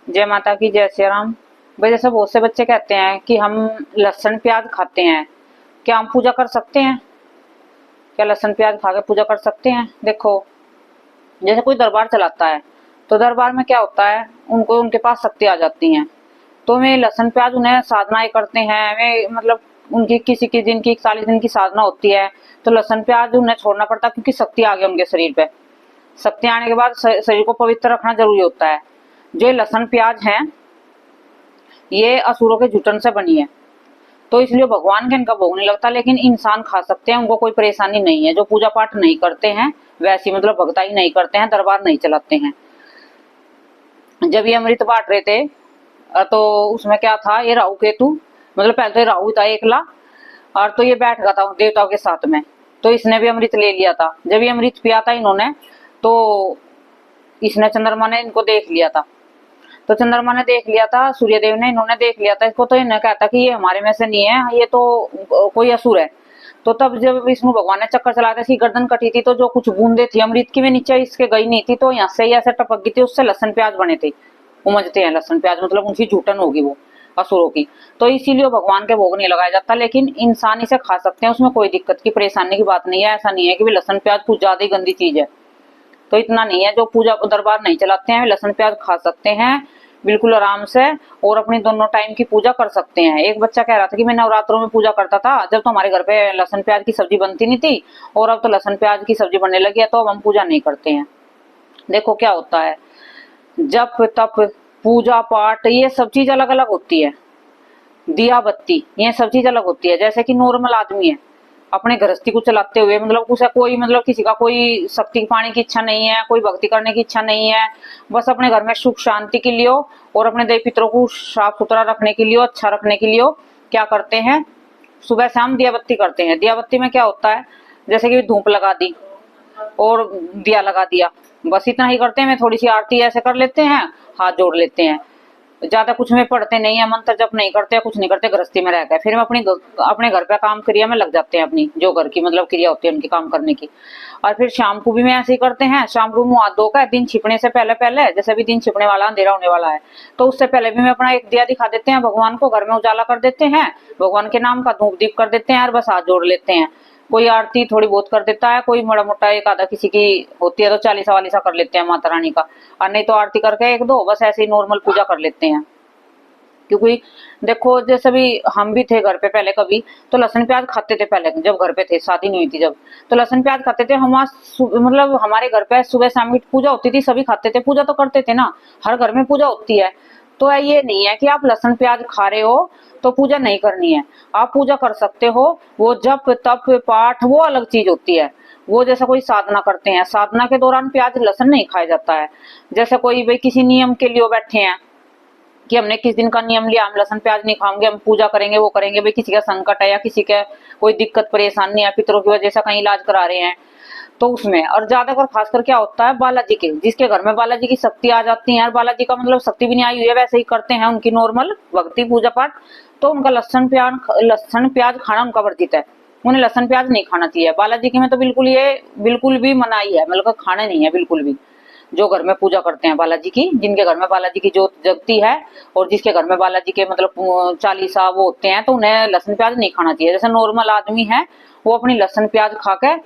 जय माता की, जय श्री राम। भाई जैसे बहुत से बच्चे कहते हैं कि हम लहसुन प्याज खाते हैं, क्या हम पूजा कर सकते हैं? क्या लहसुन प्याज खा के पूजा कर सकते हैं? देखो, जैसे कोई दरबार चलाता है तो दरबार में क्या होता है, उनको उनके पास शक्ति आ जाती है, तो वे लहसुन प्याज उन्हें साधनाएं करते हैं, वे मतलब उनकी किसी की जिनकी 41 दिन की साधना होती है तो लहसुन प्याज उन्हें छोड़ना पड़ता है, क्योंकि शक्ति आ गई उनके शरीर पे। शक्ति आने के बाद शरीर को पवित्र रखना जरूरी होता है। जो लहसुन प्याज है ये असुरों के जुटन से बनी है, तो इसलिए भगवान के इनका भोग नहीं लगता, लेकिन इंसान खा सकते हैं, उनको कोई परेशानी नहीं है। जो पूजा पाठ नहीं करते हैं, वैसी मतलब भक्ताई नहीं करते हैं, दरबार नहीं चलाते हैं। जब ये अमृत बांट रहे थे तो उसमें क्या था, ये राहु केतु, मतलब पहले तो राहु था एकला, और तो ये बैठ गया था देवताओं के साथ में, तो इसने भी अमृत ले लिया था। जब ये अमृत पिया था इन्होंने, तो इसने चंद्रमा ने इनको देख लिया था, तो चंद्रमा ने देख लिया था, सूर्यदेव ने, इन्होंने देख लिया था इसको, तो इन्हें कहता कि ये हमारे में से नहीं है, ये तो कोई असुर है। तो तब जब विष्णु भगवान ने चक्कर चलाया था, इसकी गर्दन कटी थी, तो जो कुछ बूंदे थी अमृत की वे नीचे इसके गई नहीं थी, तो यहाँ से ही ऐसे टपक गई थी, उससे लहसुन प्याज बने थे, उमजते हैं लहसुन प्याज, मतलब उनकी झूठन होगी वो असुरों की। तो इसीलिए भगवान के भोग नहीं लगाया जाता, लेकिन इंसान इसे खा सकते हैं, उसमें कोई दिक्कत की परेशानी की बात नहीं है। ऐसा नहीं है कि लहसुन प्याज कुछ ज्यादा ही गंदी चीज है, तो इतना नहीं है। जो पूजा दरबार नहीं चलाते हैं लहसुन प्याज खा सकते हैं बिल्कुल आराम से, और अपनी दोनों टाइम की पूजा कर सकते हैं। एक बच्चा कह रहा था कि मैं नवरात्रों में पूजा करता था, जब तो हमारे घर पे लहसुन प्याज की सब्जी बनती नहीं थी, और अब तो लहसुन प्याज की सब्जी बनने लगी है, तो अब हम पूजा नहीं करते हैं। देखो क्या होता है, जप तप पूजा पाठ ये सब चीज अलग अलग होती है, दिया बत्ती ये सब चीज अलग होती है। जैसे कि नॉर्मल आदमी है, अपने गृहस्थी को चलाते हुए, मतलब उसे कोई मतलब किसी का कोई शक्ति पाने की इच्छा नहीं है, कोई भक्ति करने की इच्छा नहीं है, बस अपने घर में सुख शांति के लिए और अपने देवी पितरों को साफ सुथरा रखने के लिए, अच्छा रखने के लिए क्या करते हैं, सुबह शाम दिया बत्ती करते हैं। दिया बत्ती में क्या होता है, जैसे कि धूप लगा दी और दिया लगा दिया, बस इतना ही करते हैं। थोड़ी सी आरती ऐसे कर लेते हैं, हाथ जोड़ लेते हैं, ज्यादा कुछ में पढ़ते नहीं है, मंत्र जप नहीं करते, कुछ नहीं करते, गृहस्थी में रहकर फिर हम अपने घर पे काम क्रिया में लग जाते हैं, अपनी जो घर की मतलब क्रिया होती है उनकी काम करने की। और फिर शाम को भी मैं ऐसे ही करते हैं, शाम को मुंह हाथ धोकर दिन छिपने से पहले पहले, जैसे भी दिन छिपने वाला अंधेरा होने वाला है, तो उससे पहले भी मैं अपना एक दिया दिखा देते हैं भगवान को, घर में उजाला कर देते हैं, भगवान के नाम का धूप दीप कर देते हैं और बस हाथ जोड़ लेते हैं। कोई आरती थोड़ी बहुत कर देता है, कोई बड़ा मोटा एक आधा किसी की होती है तो 40 वालीसा कर लेते हैं माता रानी का, और नहीं तो आरती करके एक दो बस ऐसे ही नॉर्मल पूजा कर लेते हैं। क्योंकि देखो जैसे भी हम भी थे घर पे पहले कभी, तो लहसुन प्याज खाते थे पहले, जब घर पे थे, शादी नहीं हुई थी जब, तो लहसुन प्याज खाते थे हम। मतलब हमारे घर पे सुबह शाम की पूजा होती थी, सभी खाते थे, पूजा तो करते थे ना, हर घर में पूजा होती है। तो ये नहीं है कि आप लहसुन प्याज खा रहे हो तो पूजा नहीं करनी है, आप पूजा कर सकते हो। वो जप तप पाठ वो अलग चीज होती है, वो जैसा कोई साधना करते हैं, साधना के दौरान प्याज लहसुन नहीं खाया जाता है। जैसे कोई भाई किसी नियम के लिए बैठे हैं कि हमने किस दिन का नियम लिया, हम लहसुन प्याज नहीं खाएंगे, हम पूजा करेंगे, वो करेंगे, भाई किसी का संकट है या किसी का कोई दिक्कत परेशानी है, पितरों की वजह से कहीं इलाज करा रहे हैं, तो उसमें। और ज्यादातर खासकर क्या होता है, बालाजी के, जिसके घर में बालाजी की शक्ति आ जाती है, और बालाजी का मतलब शक्ति भी नहीं आई हुई है, वैसे ही करते हैं उनकी नॉर्मल भक्ति पूजा पाठ, तो उनका लहसुन प्याज खाना उनका वर्जित है, उन्हें लहसुन प्याज नहीं खाना चाहिए। बालाजी के में तो बिल्कुल भी मनाही है, मतलब खाना नहीं है बिल्कुल भी। जो घर में पूजा करते हैं बालाजी की, जिनके घर में बालाजी की जोत जगती है, और जिसके घर में बालाजी के मतलब 40 वो होते हैं, तो उन्हें लहसुन प्याज नहीं खाना चाहिए। जैसे नॉर्मल आदमी है वो अपनी लहसुन प्याज खा के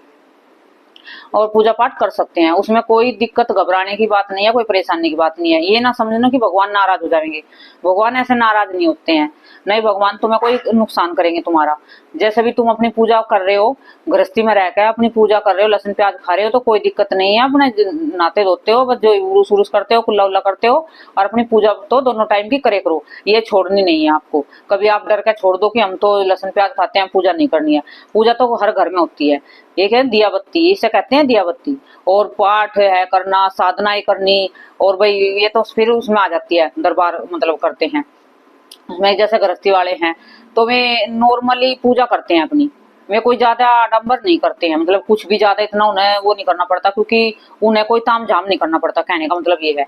और पूजा पाठ कर सकते हैं, उसमें कोई दिक्कत घबराने की बात नहीं है, कोई परेशानी की बात नहीं है। ये ना समझना कि भगवान नाराज हो जाएंगे, भगवान ऐसे नाराज नहीं होते हैं, नहीं, भगवान तुम्हें कोई नुकसान करेंगे तुम्हारा। जैसे भी तुम अपनी पूजा कर रहे हो, गृहस्थी में रहकर अपनी पूजा कर रहे हो, लहसुन प्याज खा रहे हो, तो कोई दिक्कत नहीं है, अपने नाते धोते हो, बस जो उरूस उरूस करते हो, कुल्ला उल्ला करते हो, और अपनी पूजा तो दोनों टाइम की करे करो, ये छोड़नी नहीं है आपको। कभी आप डर के छोड़ दो कि हम तो लहसुन प्याज खाते हैं, पूजा नहीं करनी है, पूजा तो हर घर में होती है। एक है दिया बत्ती, इसे कहते हैं दिया बत्ती, और पाठ है करना, साधनाएं करनी, और भाई ये तो फिर उसमें आ जाती है, दरबार मतलब करते हैं उसमें। जैसे गृहस्थी वाले हैं तो वे नॉर्मली पूजा करते हैं अपनी, वे कोई ज्यादा आडंबर नहीं करते हैं, मतलब कुछ भी ज्यादा इतना उन्हें वो नहीं करना पड़ता, क्योंकि उन्हें कोई ताम झाम नहीं करना पड़ता। कहने का मतलब ये है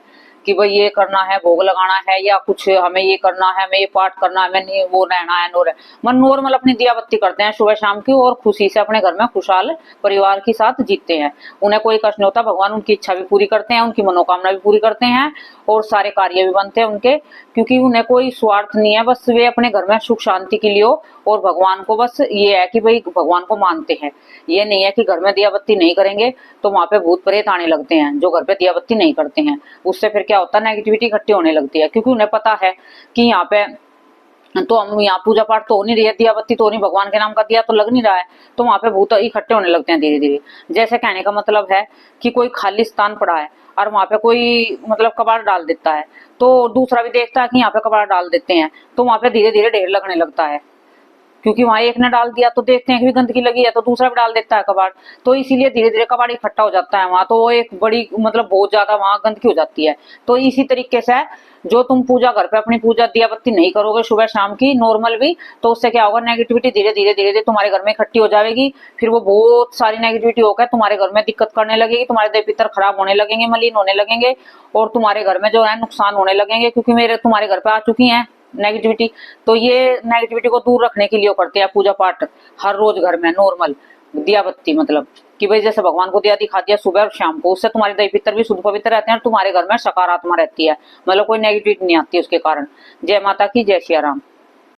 कि भाई ये करना है, भोग लगाना है, या कुछ हमें ये करना है, हमें ये पाठ करना है, हमें नहीं वो रहना है, मन नॉर्मल अपनी दिया बत्ती करते हैं सुबह शाम की, और खुशी से अपने घर में खुशहाल परिवार के साथ जीते हैं। उन्हें कोई कष्ट नहीं होता, भगवान उनकी इच्छा भी पूरी करते हैं, उनकी मनोकामना भी पूरी करते हैं, और सारे कार्य भी बनते हैं उनके, क्योंकि उन्हें कोई स्वार्थ नहीं है, बस वे अपने घर में सुख शांति के लिए हो, और भगवान को बस ये है कि भाई भगवान को मानते हैं। ये नहीं है कि घर में दिया बत्ती नहीं करेंगे तो वहां पे भूत प्रेत आने लगते हैं। जो घर पे दिया बत्ती नहीं करते हैं उससे फिर क्या होता है, नेगेटिविटी इकट्ठी होने लगती है, क्योंकि उन्हें पता है कि यहाँ पे तो हम यहाँ पूजा पाठ तो हो नहीं रही है, दिया बत्ती तो हो नहीं, भगवान के नाम का दिया तो लग नहीं रहा है, तो वहां पे भूत इकट्ठे होने लगते हैं धीरे धीरे। जैसे कहने का मतलब है कि कोई खाली स्थान पड़ा है और वहां पे कोई मतलब कबाड़ डाल देता है, तो दूसरा भी देखता है कि यहाँ पे कबाड़ डाल देते हैं, तो वहां पे धीरे धीरे ढेर लगने लगता है, क्योंकि वहां एक ने डाल दिया तो देखते हैं कि गंदगी लगी है तो दूसरा भी डाल देता है कबाड़, तो इसीलिए धीरे धीरे कबाड़ इकट्ठा हो जाता है वहां, तो वो एक बड़ी मतलब बहुत ज्यादा वहां गंदगी हो जाती है। तो इसी तरीके से जो तुम पूजा घर पे अपनी पूजा दिया बत्ती नहीं करोगे सुबह शाम की नॉर्मल भी, तो उससे क्या होगा, नेगेटिविटी धीरे धीरे धीरे धीरे तुम्हारे घर में इकट्ठी हो जाएगी, फिर वो बहुत सारी नेगेटिविटी होकर तुम्हारे घर में दिक्कत करने लगेगी, तुम्हारे देव पितर खराब होने लगेंगे, मलिन होने लगेंगे, और तुम्हारे घर में जो है नुकसान होने लगेंगे, क्योंकि मेरे तुम्हारे घर पे आ चुकी है नेगेटिविटी। तो ये नेगेटिविटी को दूर रखने के लिए करते हैं पूजा पाठ हर रोज घर में नॉर्मल दिया बत्ती, मतलब कि भाई जैसे भगवान को दिया दिखा दिया सुबह और शाम को, उससे तुम्हारे दही पितर भी शुद्ध पवित्र रहते हैं और तुम्हारे घर में सकारात्मक रहती है, मतलब कोई नेगेटिविटी नहीं आती उसके कारण। जय माता की, जय श्री राम।